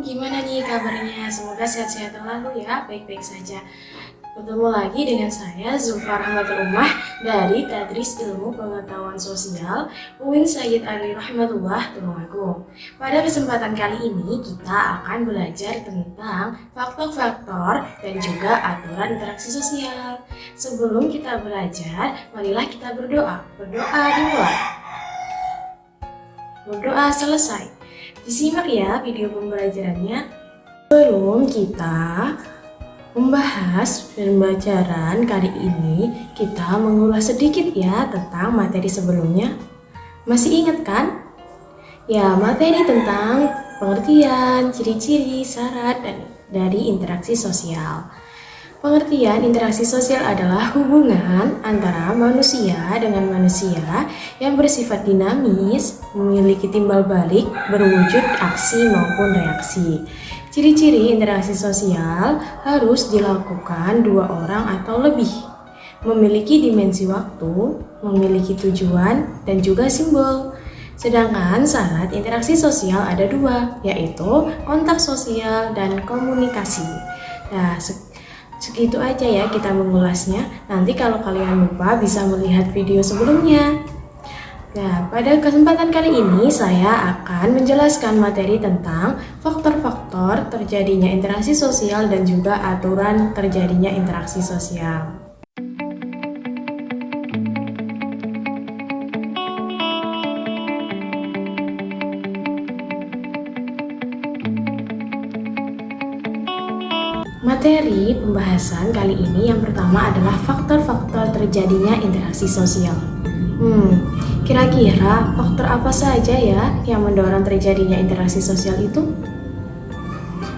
Gimana nih kabarnya? Semoga sehat-sehat selalu ya, baik-baik saja. Ketemu lagi dengan saya Zulfa Rahmatul Ummah dari Tadris Ilmu Pengetahuan Sosial UIN Sayyid Ali Rahmatullah Tulungagung. Pada kesempatan kali ini kita akan belajar tentang faktor-faktor dan juga aturan interaksi sosial. Sebelum kita belajar, marilah kita berdoa. Berdoa dimulai. Berdoa selesai. Disimak ya video pembelajarannya. Sebelum kita membahas pembelajaran kali ini, kita mengulas sedikit ya tentang materi sebelumnya. Masih ingat kan? Ya, materi tentang pengertian, ciri-ciri, syarat, dan dari interaksi sosial. Pengertian interaksi sosial adalah hubungan antara manusia dengan manusia yang bersifat dinamis, memiliki timbal balik, berwujud aksi maupun reaksi. Ciri-ciri interaksi sosial harus dilakukan dua orang atau lebih, memiliki dimensi waktu, memiliki tujuan, dan juga simbol. Sedangkan syarat interaksi sosial ada dua, yaitu kontak sosial dan komunikasi. Nah, segitu aja ya kita mengulasnya. Nanti kalau kalian lupa bisa melihat video sebelumnya. Nah, pada kesempatan kali ini saya akan menjelaskan materi tentang faktor-faktor terjadinya interaksi sosial dan juga aturan terjadinya interaksi sosial. Materi pembahasan kali ini yang pertama adalah faktor-faktor terjadinya interaksi sosial. Kira-kira faktor apa saja ya yang mendorong terjadinya interaksi sosial itu?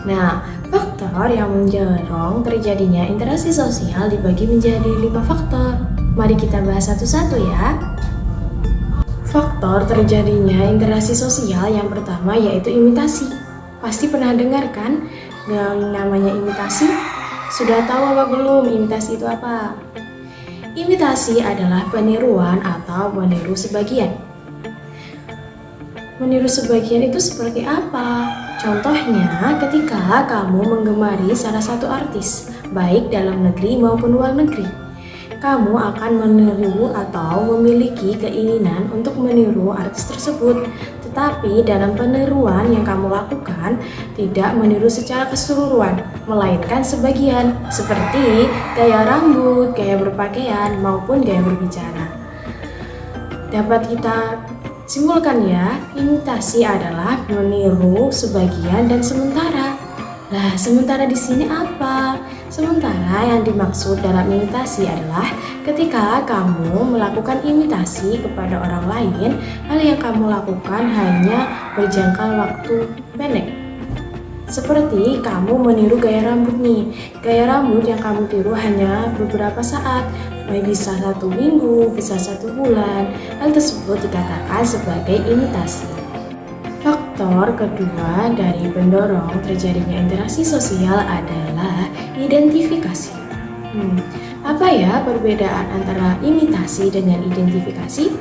Nah, faktor yang mendorong terjadinya interaksi sosial dibagi menjadi 5 faktor. Mari kita bahas satu-satu ya. Faktor terjadinya interaksi sosial yang pertama yaitu imitasi. Pasti pernah dengar kan yang namanya imitasi? Sudah tahu apa belum imitasi itu apa? Imitasi adalah peniruan atau meniru sebagian. Meniru sebagian itu seperti apa? Contohnya ketika kamu menggemari salah satu artis, baik dalam negeri maupun luar negeri. Kamu akan meniru atau memiliki keinginan untuk meniru artis tersebut. Tetapi dalam peniruan yang kamu lakukan tidak meniru secara keseluruhan, melainkan sebagian, seperti gaya rambut, gaya berpakaian, maupun gaya berbicara. Dapat kita simpulkan ya, imitasi adalah meniru sebagian dan sementara. Nah, sementara di sini apa? Sementara yang dimaksud dalam imitasi adalah ketika kamu melakukan imitasi kepada orang lain, hal yang kamu lakukan hanya berjangka waktu pendek. Seperti kamu meniru gaya rambut nih. Gaya rambut yang kamu tiru hanya beberapa saat, bisa 1 minggu, bisa 1 bulan. Hal tersebut dikatakan sebagai imitasi. Faktor kedua dari pendorong terjadinya interaksi sosial adalah identifikasi. Apa ya perbedaan antara imitasi dengan identifikasi?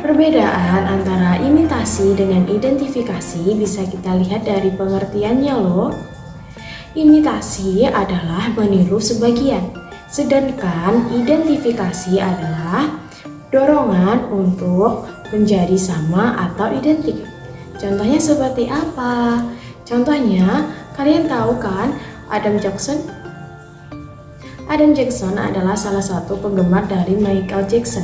Perbedaan antara imitasi dengan identifikasi bisa kita lihat dari pengertiannya loh. Imitasi adalah meniru sebagian, sedangkan identifikasi adalah dorongan untuk menjadi sama atau identik. Contohnya seperti apa? Contohnya, kalian tahu kan Adam Jackson? Adam Jackson adalah salah satu penggemar dari Michael Jackson.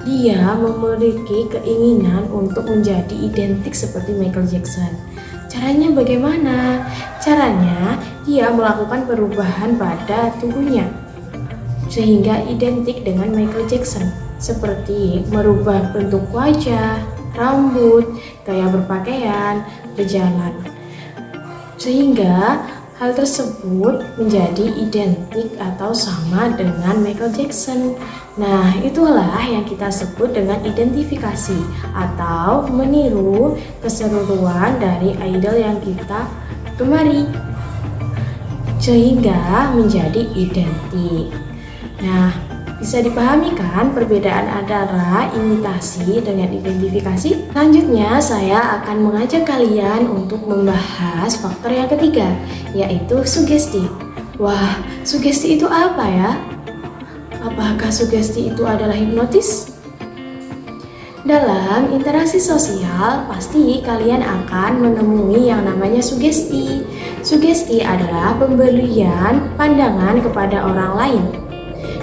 Dia memiliki keinginan untuk menjadi identik seperti Michael Jackson. Caranya bagaimana? Caranya, dia melakukan perubahan pada tubuhnya sehingga identik dengan Michael Jackson, seperti merubah bentuk wajah, rambut, gaya berpakaian, berjalan, sehingga hal tersebut menjadi identik atau sama dengan Michael Jackson. Nah, itulah yang kita sebut dengan identifikasi atau meniru keseluruhan dari idol yang kita gemari sehingga menjadi identik. Nah, Bisa dipahami kan perbedaan antara imitasi dengan identifikasi? Selanjutnya, saya akan mengajak kalian untuk membahas faktor yang ketiga, yaitu sugesti. Wah, sugesti itu apa ya? Apakah sugesti itu adalah hipnotis? Dalam interaksi sosial, pasti kalian akan menemui yang namanya sugesti. Sugesti adalah pemberian pandangan kepada orang lain.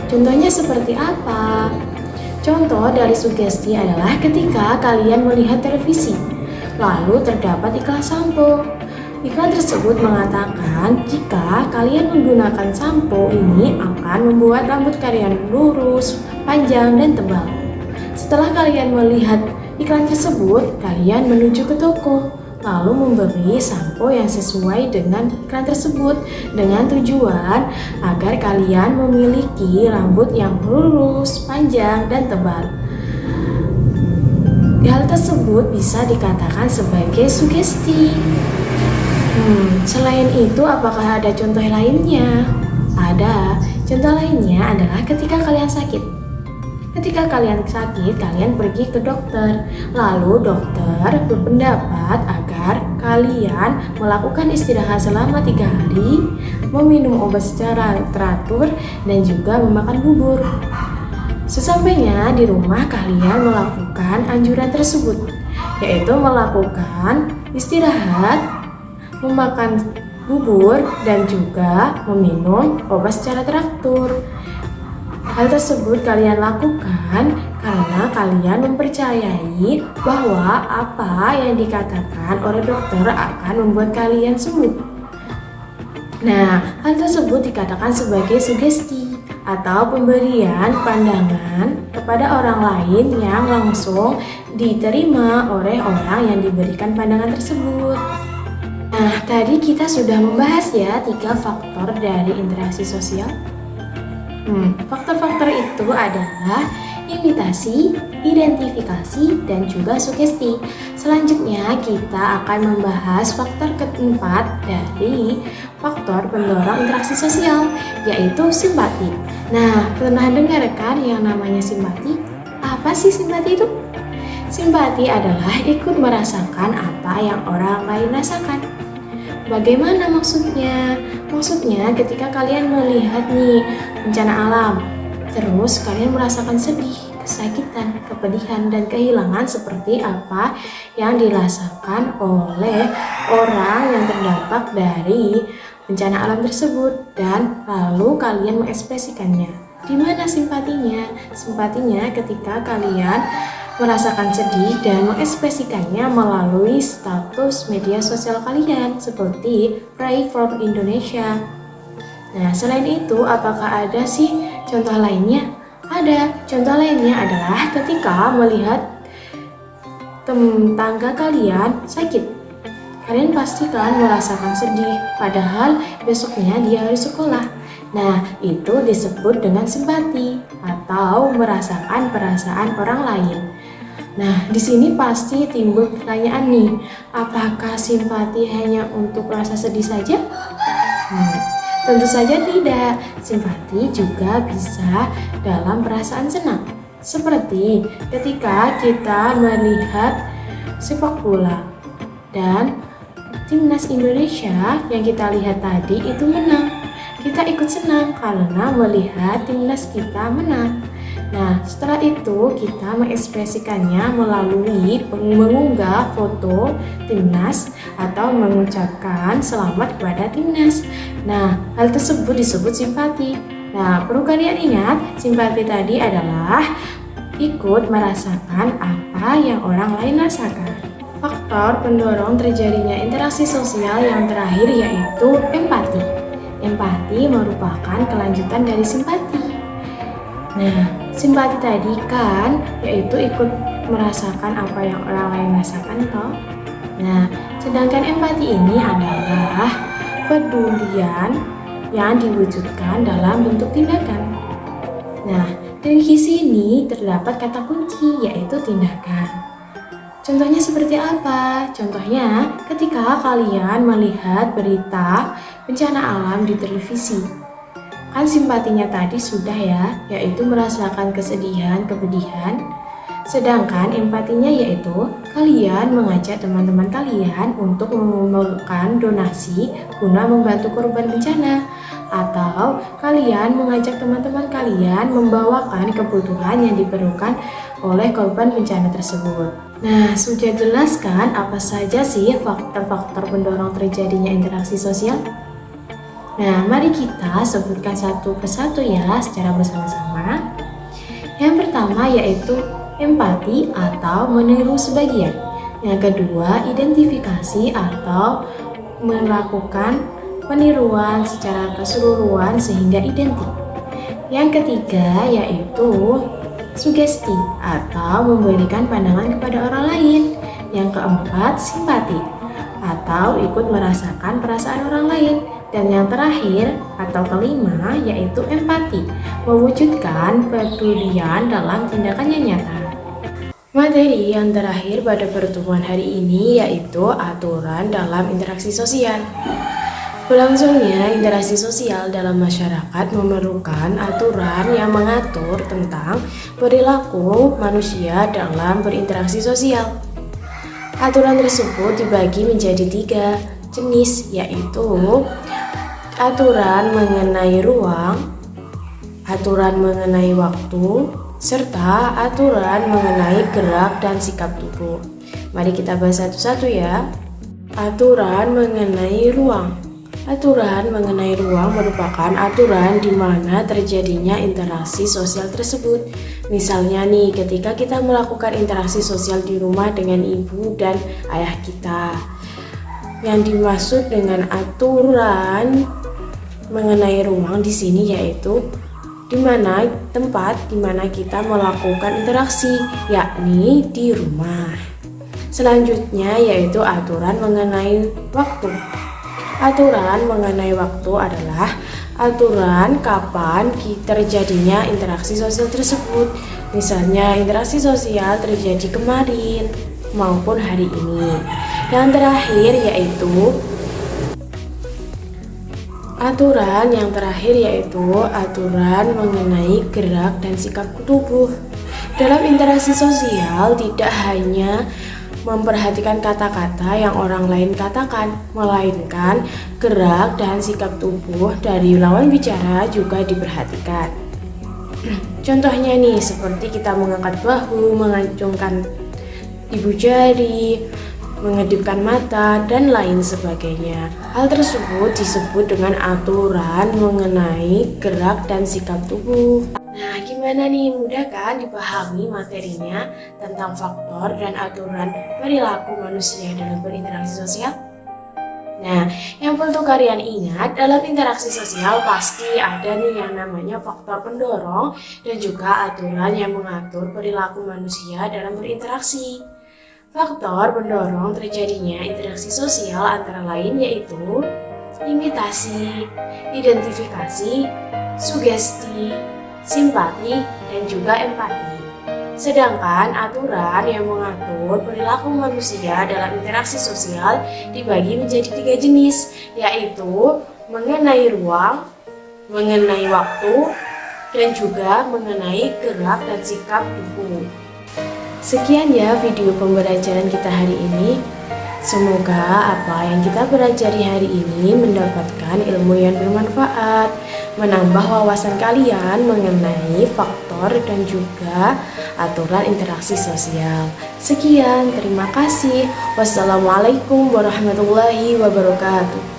Contohnya seperti apa? Contoh dari sugesti adalah ketika kalian melihat televisi, lalu terdapat iklan sampo. Iklan tersebut mengatakan jika kalian menggunakan sampo ini akan membuat rambut kalian lurus, panjang, dan tebal. Setelah kalian melihat iklan tersebut, kalian menuju ke toko, lalu membeli sampo yang sesuai dengan iklan tersebut dengan tujuan agar kalian memiliki rambut yang lurus, panjang, dan tebal. Hal tersebut bisa dikatakan sebagai sugesti. Selain itu, apakah ada contoh lainnya? Ada. Contoh lainnya adalah ketika kalian sakit. Ketika kalian sakit, kalian pergi ke dokter. Lalu dokter berpendapat agar kalian melakukan istirahat selama 3 hari, meminum obat secara teratur, dan juga memakan bubur. Sesampainya di rumah, kalian melakukan anjuran tersebut, yaitu melakukan istirahat, memakan bubur, dan juga meminum obat secara teratur. Hal tersebut kalian lakukan karena kalian mempercayai bahwa apa yang dikatakan oleh dokter akan membuat kalian sembuh. Nah, hal tersebut dikatakan sebagai sugesti atau pemberian pandangan kepada orang lain yang langsung diterima oleh orang yang diberikan pandangan tersebut. Nah, tadi kita sudah membahas ya 3 faktor dari interaksi sosial. Faktor-faktor itu adalah imitasi, identifikasi, dan juga sugesti. Selanjutnya kita akan membahas faktor keempat dari faktor pendorong interaksi sosial, yaitu simpati. Nah, pernah dengar kan yang namanya simpati? Apa sih simpati itu? Simpati adalah ikut merasakan apa yang orang lain rasakan. Bagaimana maksudnya? Maksudnya ketika kalian melihat nih bencana alam, terus kalian merasakan sedih, kesakitan, kepedihan, dan kehilangan seperti apa yang dirasakan oleh orang yang terdampak dari bencana alam tersebut, dan lalu kalian mengekspresikannya. Di mana simpatinya? Simpatinya ketika kalian merasakan sedih dan mengekspresikannya melalui status media sosial kalian seperti Pray for Indonesia. Nah, selain itu, apakah ada sih contoh lainnya? Ada. Contoh lainnya adalah ketika melihat tetangga kalian sakit. Kalian pasti kan merasakan sedih, padahal besoknya dia harus sekolah. Nah, itu disebut dengan simpati atau merasakan perasaan orang lain. Nah, di sini pasti timbul pertanyaan nih, apakah simpati hanya untuk rasa sedih saja? Tentu saja tidak. Simpati juga bisa dalam perasaan senang. Seperti ketika kita melihat sepak bola dan timnas Indonesia yang kita lihat tadi itu menang. Kita ikut senang karena melihat timnas kita menang. Nah, setelah itu kita mengekspresikannya melalui mengunggah foto timnas atau mengucapkan selamat kepada timnas. Nah, hal tersebut disebut simpati. Nah, perlu kalian ingat, simpati tadi adalah ikut merasakan apa yang orang lain rasakan. Faktor pendorong terjadinya interaksi sosial yang terakhir yaitu empati. Empati merupakan kelanjutan dari simpati. Nah, simpati tadi kan yaitu ikut merasakan apa yang orang lain rasakan toh. Nah, sedangkan empati ini adalah pedulian yang diwujudkan dalam bentuk tindakan. Nah, dari sini terdapat kata kunci yaitu tindakan. Contohnya seperti apa? Contohnya ketika kalian melihat berita bencana alam di televisi. Kan simpatinya tadi sudah ya, yaitu merasakan kesedihan, kepedihan. Sedangkan empatinya yaitu kalian mengajak teman-teman kalian untuk mengumpulkan donasi guna membantu korban bencana. Atau kalian mengajak teman-teman kalian membawakan kebutuhan yang diperlukan oleh korban bencana tersebut. Nah, sudah jelas kan apa saja sih faktor-faktor pendorong terjadinya interaksi sosial? Nah, mari kita sebutkan satu persatu ya secara bersama-sama. Yang pertama yaitu empati atau meniru sebagian. Yang kedua, identifikasi atau melakukan peniruan secara keseluruhan sehingga identik. Yang ketiga yaitu sugesti atau memberikan pandangan kepada orang lain. Yang keempat, simpati atau ikut merasakan perasaan orang lain. Dan yang terakhir atau kelima yaitu empati, mewujudkan kepedulian dalam tindakan yang nyata. Materi yang terakhir pada pertemuan hari ini yaitu aturan dalam interaksi sosial. Berlangsungnya interaksi sosial dalam masyarakat memerlukan aturan yang mengatur tentang perilaku manusia dalam berinteraksi sosial. Aturan tersebut dibagi menjadi 3 jenis, yaitu aturan mengenai ruang, aturan mengenai waktu, serta aturan mengenai gerak dan sikap tubuh. Mari kita bahas satu-satu ya. Aturan mengenai ruang. Aturan mengenai ruang merupakan aturan di mana terjadinya interaksi sosial tersebut. Misalnya nih, ketika kita melakukan interaksi sosial di rumah dengan ibu dan ayah kita. Yang dimaksud dengan aturan mengenai ruang di sini yaitu tempat di mana kita melakukan interaksi, yakni di rumah. Selanjutnya yaitu aturan mengenai waktu. Aturan mengenai waktu adalah aturan kapan terjadinya interaksi sosial tersebut. Misalnya interaksi sosial terjadi kemarin maupun hari ini. Yang terakhir yaitu aturan mengenai gerak dan sikap tubuh. Dalam interaksi sosial tidak hanya memperhatikan kata-kata yang orang lain katakan, melainkan gerak dan sikap tubuh dari lawan bicara juga diperhatikan. Contohnya nih, seperti kita mengangkat bahu, mengacungkan ibu jari, mengedipkan mata, dan lain sebagainya. Hal tersebut disebut dengan aturan mengenai gerak dan sikap tubuh. Nah, gimana nih? Mudah kan dipahami materinya tentang faktor dan aturan perilaku manusia dalam berinteraksi sosial? Nah, yang perlu kalian ingat, dalam interaksi sosial pasti ada nih yang namanya faktor pendorong dan juga aturan yang mengatur perilaku manusia dalam berinteraksi. Faktor pendorong terjadinya interaksi sosial antara lain yaitu imitasi, identifikasi, sugesti, simpati, dan juga empati. Sedangkan aturan yang mengatur perilaku manusia dalam interaksi sosial dibagi menjadi 3 jenis, yaitu mengenai ruang, mengenai waktu, dan juga mengenai gerak dan sikap tubuh. Sekian ya video pembelajaran kita hari ini. Semoga apa yang kita pelajari hari ini mendapatkan ilmu yang bermanfaat, menambah wawasan kalian mengenai faktor dan juga aturan interaksi sosial. Sekian, terima kasih. Wassalamualaikum warahmatullahi wabarakatuh.